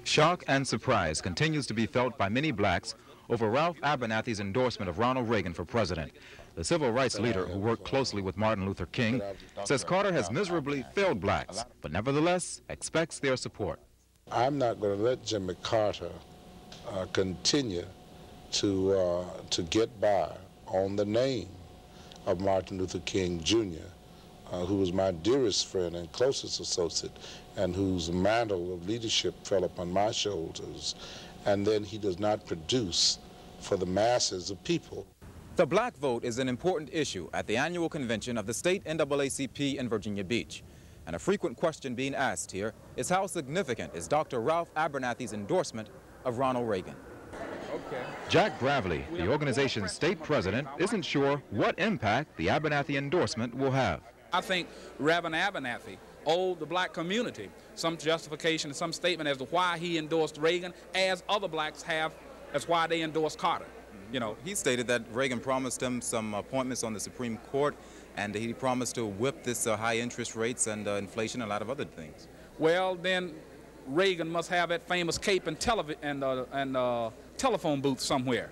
Shock and surprise continues to be felt by many blacks over Ralph Abernathy's endorsement of Ronald Reagan for president. The civil rights leader, who worked closely with Martin Luther King, says Carter has miserably failed blacks, but nevertheless expects their support. I'm not going to let Jimmy Carter continue to get by on the name of Martin Luther King Jr., who was my dearest friend and closest associate, and whose mantle of leadership fell upon my shoulders, and then he does not produce for the masses of people. The black vote is an important issue at the annual convention of the state NAACP in Virginia Beach. And a frequent question being asked here is how significant is Dr. Ralph Abernathy's endorsement of Ronald Reagan? Okay. Jack Gravely, the organization's state president, isn't sure what impact the Abernathy endorsement will have. I think Reverend Abernathy owed the black community some justification and some statement as to why he endorsed Reagan, as other blacks have as why they endorsed Carter. You know, he stated that Reagan promised him some appointments on the Supreme Court, and he promised to whip this high interest rates and inflation and a lot of other things. Well, then Reagan must have that famous cape and telephone booth somewhere.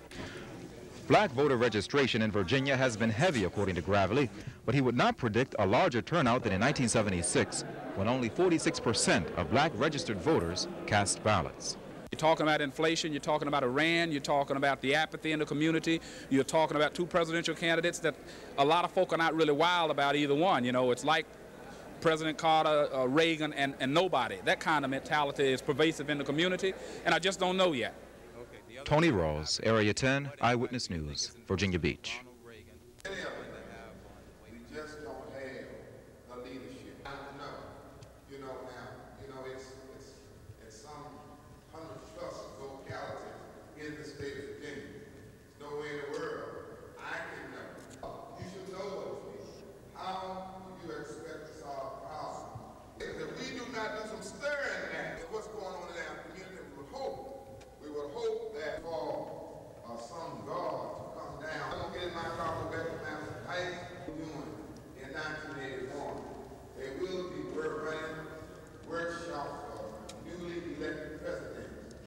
Black voter registration in Virginia has been heavy, according to Gravely, but he would not predict a larger turnout than in 1976, when only 46% of black registered voters cast ballots. You're talking about inflation, you're talking about Iran, you're talking about the apathy in the community, you're talking about two presidential candidates that a lot of folk are not really wild about either one. You know, it's like President Carter, Reagan, and nobody. That kind of mentality is pervasive in the community, and I just don't know yet. Tony Rawls, Area 10, Eyewitness News, Virginia Beach.